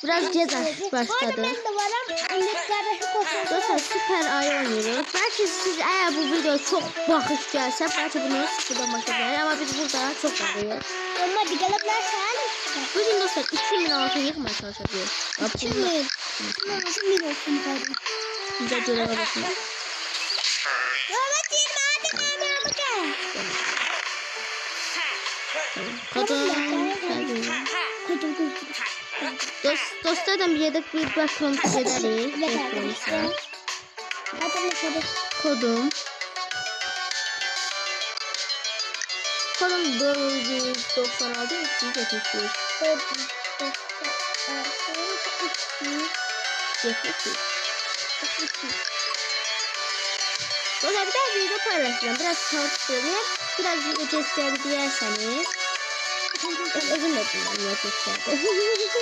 biraz ceza başladı. Dostlar süper ayı oynuyoruz. Belki siz eğer bu video çok bakış gelse belki bunu sıfırdan başlayabilir ama biz burada çok arıyoruz. Ama bir gelebilirsen. Bugün dostlar 2000 altın yıkmaya çalışıyoruz. 2000. Nasıl bir olsun tabii. Bize göreve bakın. Evet 20 hadi bana bakın. Kodum. Dostlardan bir yedek bir baş kontrol ederiz. Kodum 496 373. Dostlar bir daha video paylaşacağım. Biraz short söyleyeyim. Biraz video gösterebilirseniz. Özüm etmem yapmışlar.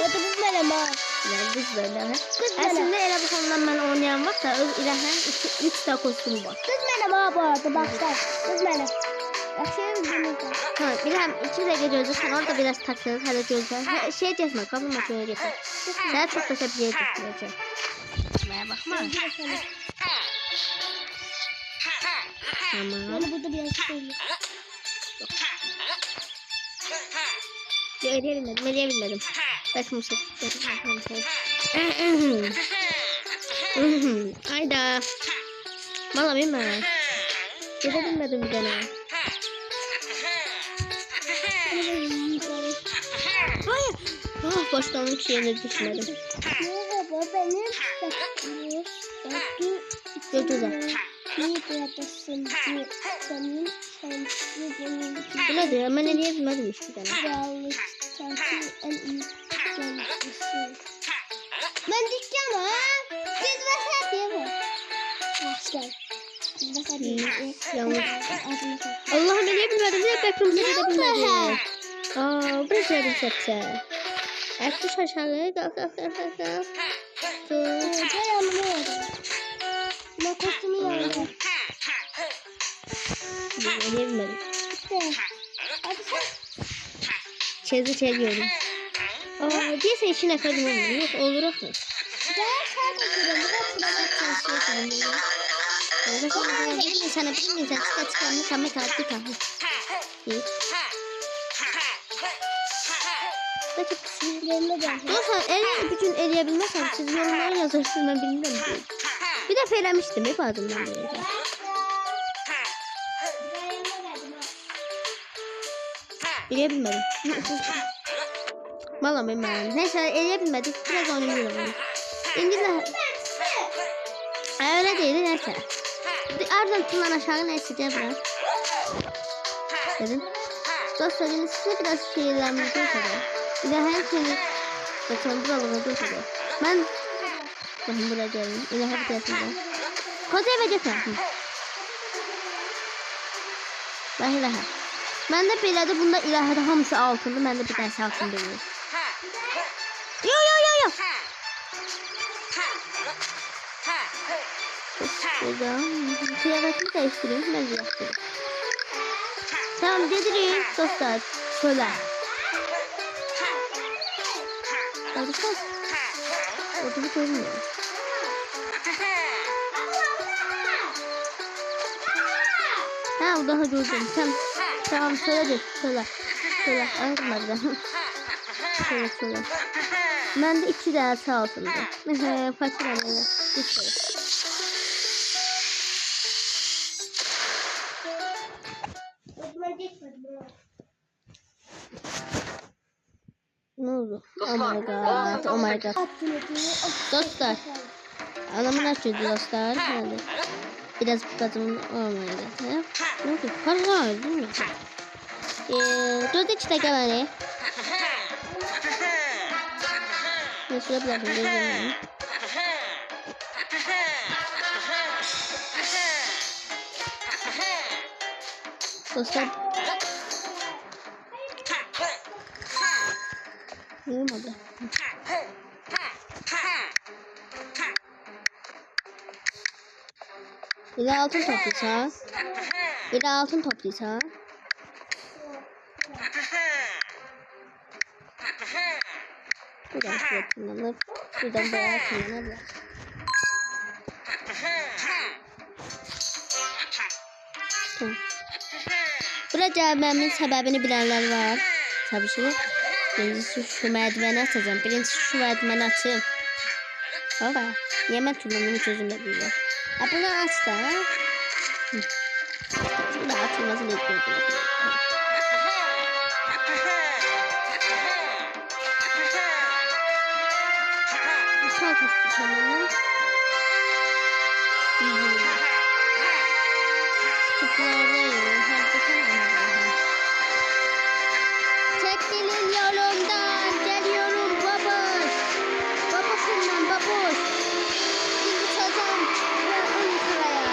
Hadi bu benim ha. Yani biz böyle. Aslında elə bu konudan ben oynayan var da İlahın 3 da kostümü var. Kız benim ha bu arada bak sen. Kız benim. Tamam İlham 2 dakika gözükün orada biraz takılır. Hadi gözler. Şey kesme kapı makineye getir. Daha çok da bir yere getireceğim. Şuraya bakma. Tamam. Yani burada biraz söyleyeyim. Eleyebilmedim. Bakın bu Ayda. Valla bilmem. Gidebilmedim bir tane. Hayır. Ah başlangıç yerine düşmedim. Merhaba benim Götüze. İyi bırakasın senin şanslı benim Bu nedir ya? Ben eleyebilmedim işte tane. yanlış şanslı en iyi şanslısı. Ben diyeceğim ha. Siz mesela diye mi? İşte. Siz mesela diye. Yanlış. Allah'ım eleyebilmedim. Bir dakika kırmızı gidebilmedim. Aa bu güzel çekse. Ertuş aşağıya kalk. Hoca yanıma oldu. Ben kostümü yanıma. Eleyebilmedim. İşte. Hadi sen. Çeviyorum. Aa diyese içine kadın olmuyor. Yok olur mu? Ben sen bakıyorum. Biraz çalışıyorsun. Sana bir insan çıkarttıklarını Samet abi kaldı. Bakın Sinirlerime gel. dostlar eğer bütün eleyebilmezsem siz yorumlara yazarsınız ben bilmem. Bir de feylemiştim hep adımdan böyle. Eleyebilmedim. Valla bilmem. Neyse eleyebilmedik. Biraz oynuyorum. İngilizce. Öyle değil neyse. Ardından aşağı neyse bırak. Dedim. Dostlar yine size biraz şehirlenmeyeceğim tabii. Bir de her şeyi bakın buralara götürüyor. Ben bakın buraya geldim. İlahi bir tarafından. Kozaya ve getirdim. Ben ilahi. Ben de belirdi bunda ilahide hamısı altında. Ben de bir tanesi altında biliyorum. Yo. Kıyafetimi değiştireyim. Ben de yaptırayım. Tamam dedireyim dostlar. Şöyle. Arkadaşlar. Orada görünmüyor. Ha o daha gördüm. Tamam söyle. Anlamadım. Şöyle. Ben de 2 daha sağ altında. Fakir anne. Lütfen. Ne oldu? Oh my god. Dostlar. Anamın açıyordu dostlar. Hadi. Biraz batımın oh my god. Ne oldu? Para değil mi? 4 dakika var. Şuraya bırakın. Dostlar. Olmadı. Bir de altın toplayacağız. Buradan şuraya tırmanıp buradan bayağı tırmanabilir. Tamam. Buraya gelmemin sebebini bilenler var. Tabii ki. Birincisi şu merdiveni atacağım. Birincisi şu merdiveni atayım. Baba. Niye ben tırmanımı çözümle bilmiyorum. Ha bunu aç da. Bu da atılmasını bekliyorum. Çok hızlı tamamen. Tıklardayım. Çekilin yolumdan. Geliyorum babuş. Babuşum ben babuş. Şimdi çalacağım. Ve Ankara'ya.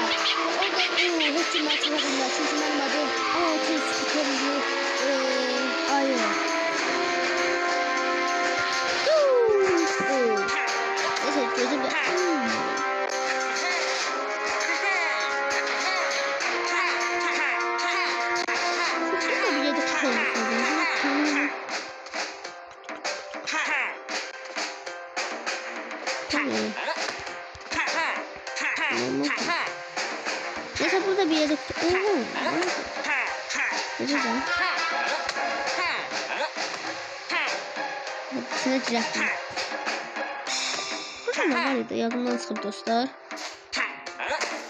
O da hükümetlerinde. Çünkü benim adım Altın Spikerli Ayı. Neyse gözüm de. Neyse burada bir yerde güzel. Hepsine ciraktım. Burada ne var ya? Yadımdan sıkıp dostlar.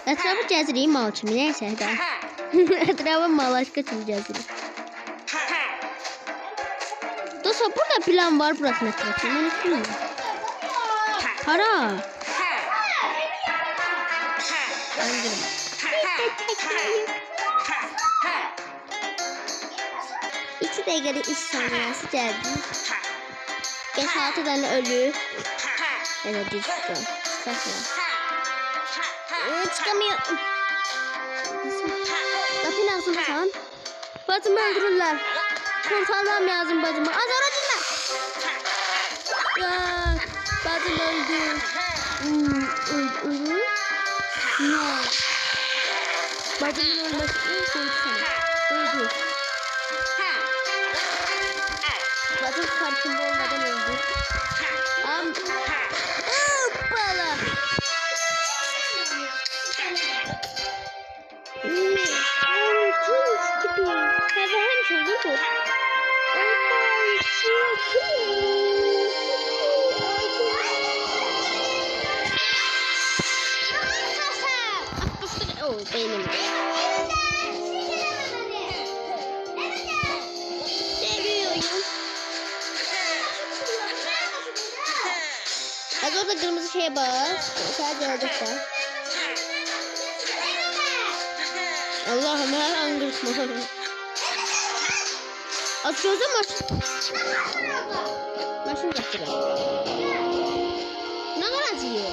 Etrafı gezdireyim mal için. Neyse de. Etrafı mal aşkı için gezdireyim. Dostlar burada plan var burası etrafı. Ben hiç bilmiyorum. Hara. İki dakikada iş sonrası geldim. 5-6 tane ölü. Evet düştüm. Çıkamıyorum. Kapıyı lazım sen. Bacımı öldürürler. Kurtarmam lazım bacımı. Az öğretinler. Bacım öldü. Öldü. Ya. Bacımın ölmesi iyi sonuçta. Öldü. Bacım farkında olmadan öldü. Hoppala. Benim. Seviyorum. Az orada kırmızı şeye bas. Sadece alacaklar. Allah'ım her an kırışma. Az gözüm aç. Başını kaptıralım. Ne kadar acıyor?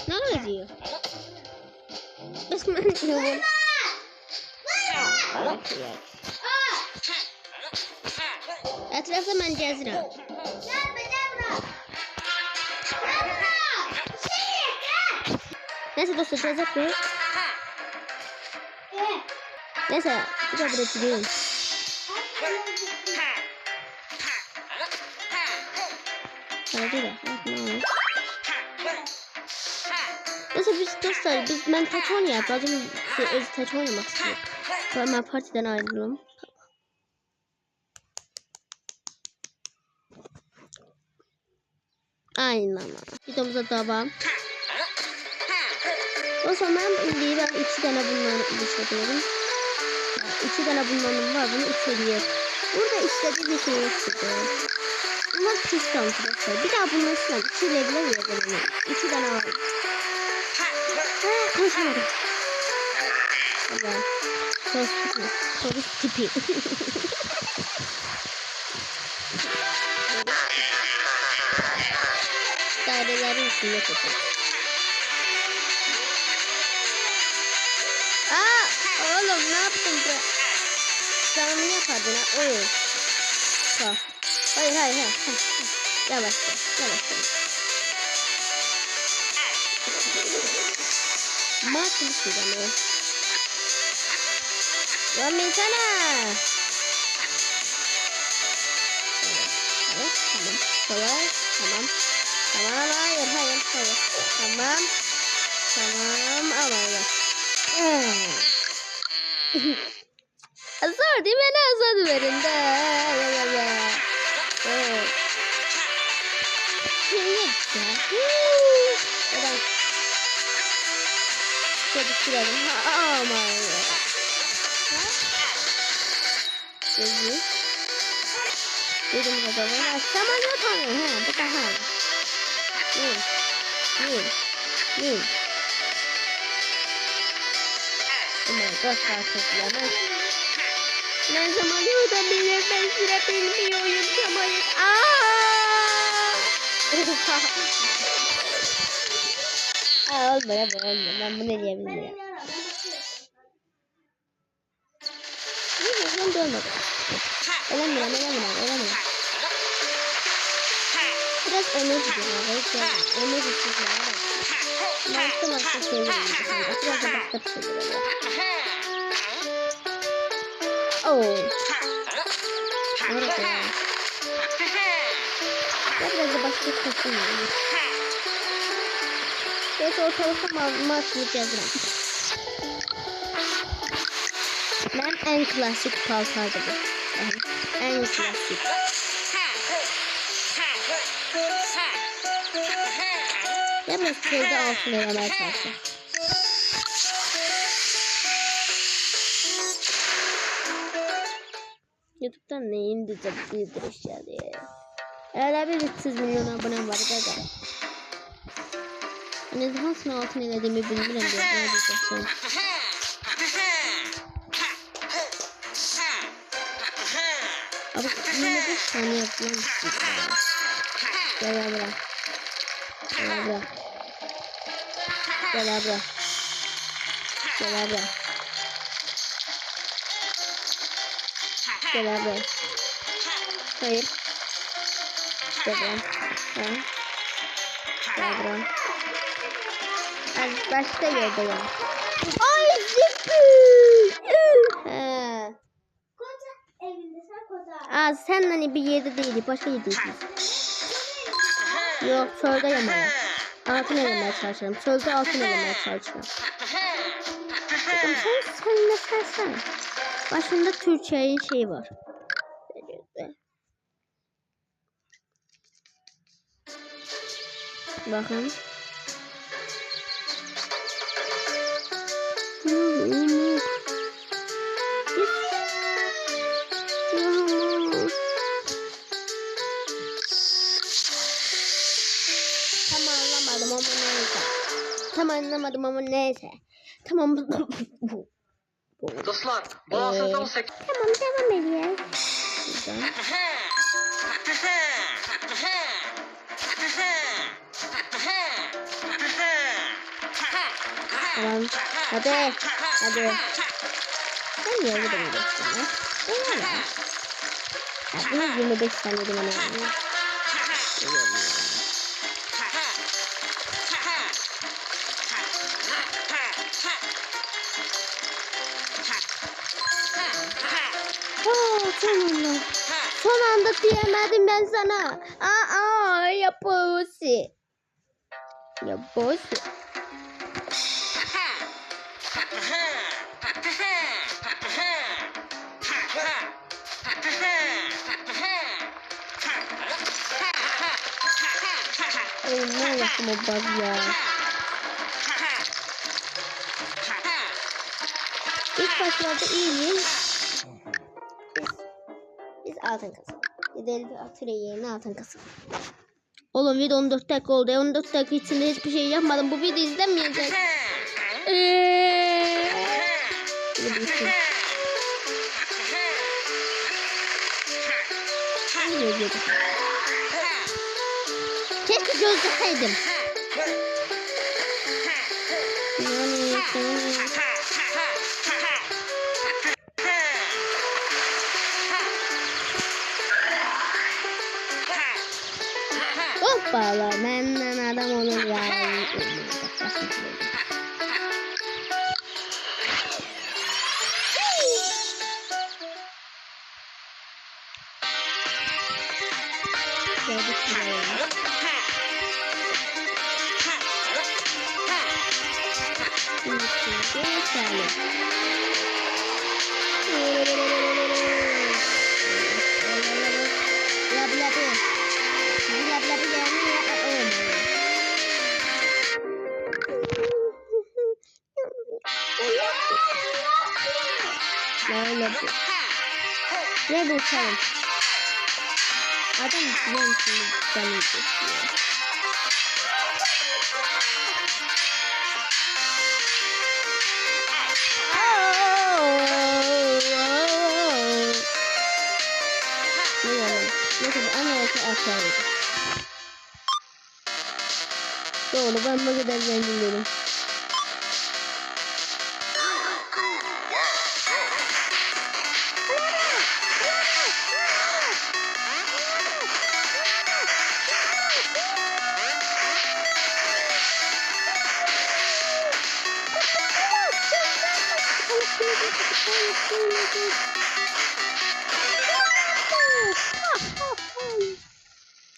Ne kadar acıyor? Basma acıyor. Etrafta ben gezirəm. Neyse dostlar gezecek mi? Neyse bir de buraya gidiyorum. Hadi de. Neyse biz dostlar ben taç oynayalım. Bacım öz taç oynamak istiyor. Ben partiden ayrılıyorum. Aynen. Videomuza devam. O zaman ben 2 tane bunları işletiyorum. 2 tane bunların var. Bunu içeriye. Burada istediği bir şey çıktı. Bunlar pis kalmış arkadaşlar. Bir daha bunları silahım. Silebilir miyim? 2 tane var. Konuşamadım. Allah. Sos tipi. Daireleri içinde tutun. Oğlum ne yaptın be? Canımı yapardın ha. Oyun. Bak. Hayır. Yavaş. Maç bir şey ama. Lan insana. Savaş. Tamam. Tamam hayır. Tamam. Tamam ama ya. Zor değil mi? Ne azad verin de. Niye güzel? Neden? Şöyle sürelim. Ama ya. Gözü. Dedim adamın aşağıma yapamıyor. Bu daha. Ama dostlar çok yavaş. Ne zaman yutabilir ben süre bilmiyorum zamanı. Olmuyor ben bunu diyebilirim. Ben dönmedim. Ölemem. Biraz ömür gidiyor. Ömür gidiyor. Başka şeyler gidiyor. Biraz da başka bir şeyler oluyor. Orada ya. Biraz da başka bir şey oluyor. Neyse ortalıkta maçlık yazdım. Ben en klasik paltardı bu. En klasik. Ya biraz köyde altın elemeye çalışacağım. YouTube'dan neyin düzelttiğidir işte diye. Hala bir 300 milyon abonem var gaga. Ne zaman sonra altın elediğimi bilmiyorum diye. Ne diyeceksin? Abi 25 saniye yapıyorum. Gel bırak. Hayır. Gel bırak. Az başka yerde ya. Ay zıkkı. Az sen hani bir yerde değildi, başka yerdeydin. Yok, çölde yemeye. Altın elemeye çalışalım. Çölde altın elemeye çalışalım. Sen ne sersen? Başında Türkçe'nin şeyi var. Bakın. Anlamadım ama neyse. Tamam. Dostlar, boğazından Tamam devam edelim. Tamam. Hadi. Ben niye gidelim dostum? Bunu 25 saniye demem lazım. Sonunda. Son anda diyemedim ben sana. Ya bossy. Ne yaptım o bug ya? İlk başlarda iyiyiz. Biz altın kasalım. Gidelim atölye yerine altın kasalım. Oğlum video 14 dakika oldu. 14 dakika içinde hiçbir şey yapmadım. Bu video izlenmeyecek. Keşke gözleseydim. Hoppala benden adam olur ya. Şöyle şuraya. Şimdi şöyle. Lablabi. Lablabi gelmiyor. Lablabi. Ne bu sen? Adam ben şimdi canım çekiyor. Doğru ben bu kadar zengin.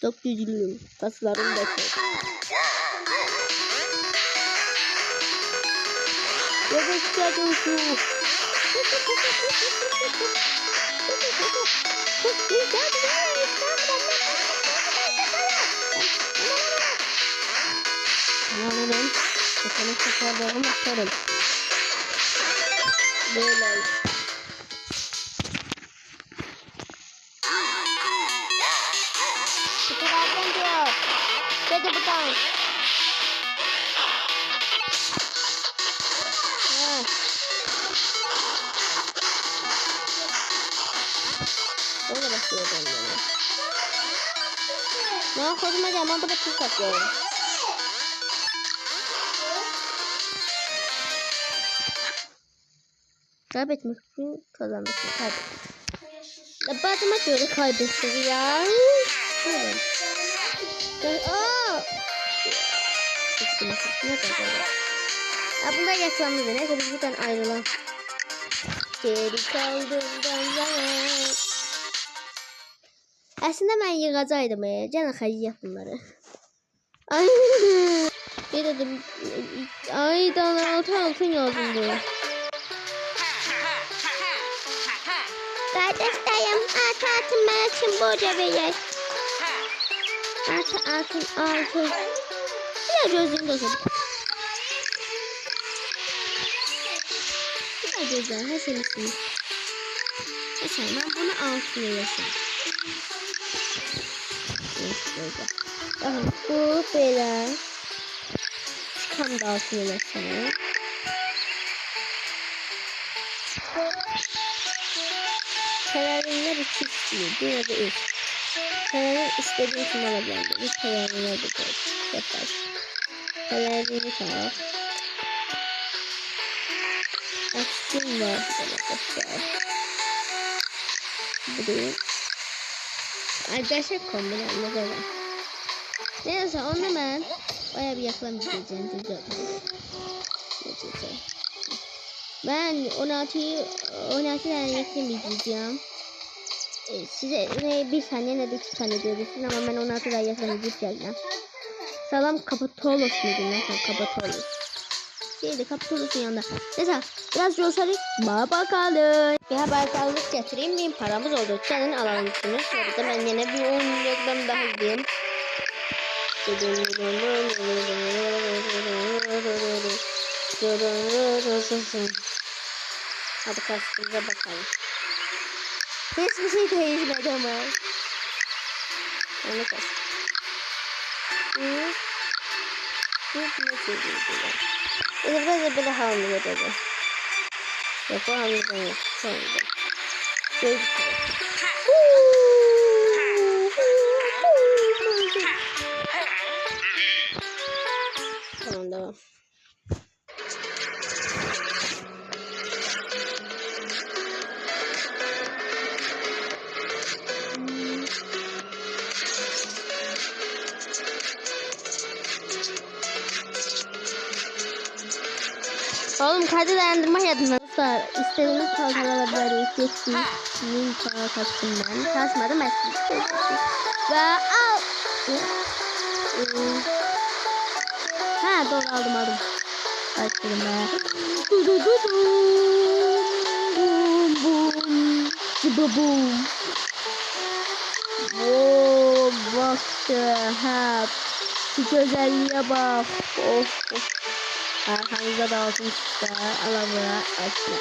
Çok üzülüyorum. Kaslarım da çok. Bebek cadısı. Anladım. Bakalım seferlerim atarım. Böyle. Seferlerden diyor. Hadi buradan. Öyle bakıyor bana. Ben koduma ama burada tuz atıyorum. Kaybetmek için kazanmak için kaybetmek. Batıma göre kaybettik ya. Şöyle. Ne kadar? Bunda yaşlandı beni. Neyse biz buradan ayrılalım. Geri kaldığımdan zaman. Aslında ben yığacaydım. Canım kayacak bunları. Ay. Bir dedim. Ay daha altın yazıldı. Kardeşlerim altın ben için borca verir. Altın. Ya gözlüğüm de olsun. Ya gözler her şey misin? Mesela ben bunu altın yaşam. Bakın bu böyle. Çıkan da altın yaşam. Kararınlar iki istiyor. Dünyada üç. Kararın istediğin için alabilirim. İlk kararını da yapar. Kararını tamam. Aksiyon var. Buraya. Arkadaşlar kombinanlı da var. Neyse onu ben bayağı bir yaklamayacağım. Ben 16 tane yaklamayacağım. Size bir saniye ne de 2 tane görürsün ama ben 16 tane yaklamayacağım. Salam Kapatolos muydu lan? Kapatolos. Şeydi Kapatolos'un yanında. Neyse biraz coşarız. Bakalım. Bir haberkarlık getireyim. Benim paramız oldu. Senin alalım şunu. Sonra da ben yine bir 10 milyondan daha gideyim. Hadi kastımıza bakalım. Hiçbir şey değişmedi ama. Onu kastım. Ne söyleyeceğim? Biraz böyle hamile dedi. Yok o hamile yok. Sonra. Böyle tamam devam. Oğlum kaydı dayandırma yadına dostlar. İstediğiniz kalkan alabiliriz. Geçtiğim para kastım ben. Kasmadım ben. Ve al. Ha doğru aldım. Başladım ben. Bum. Oo baktı. Ha. Şu güzelliğe bak. Of. Arkanıza da olsun işte. Alamaya açma.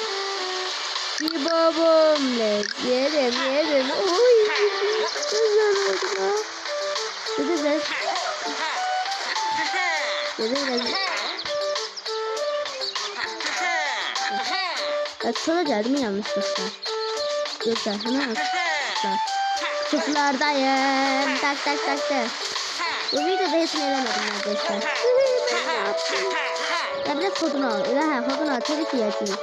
Bir babam ne? Yerim. Oy. Güzel oldu ya. Güzel. Ben sola geldim yanlışlıkla. Yoksa hemen atlar. Kızlardayım. Tak. Bu videoda hepsini elemedim arkadaşlar. Ya bir de kodunu al. Kodunu al. Tabii ki yapayım.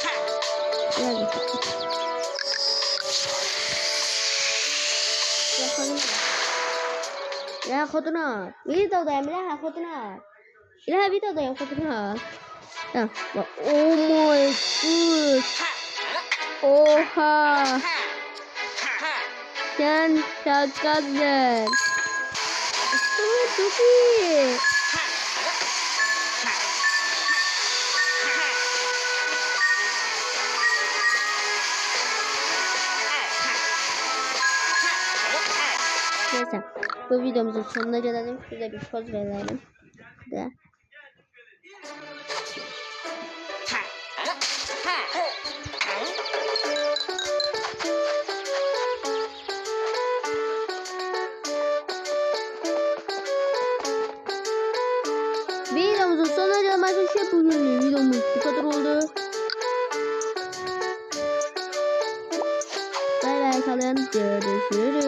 Ya kodunu al. Videodayım. Kodunu al. Videodayım. Kodunu al. Ya. Oh my god. Oha. Sen şakasın. Çok iyi. Neyse bu videomuzun sonuna gelelim. Size bir poz verelim. De. Videomuzun sonuna gelelim arkadaşlar. Bugün videomuz bu kadar oldu. Bay bay kalın. Görüşürüz.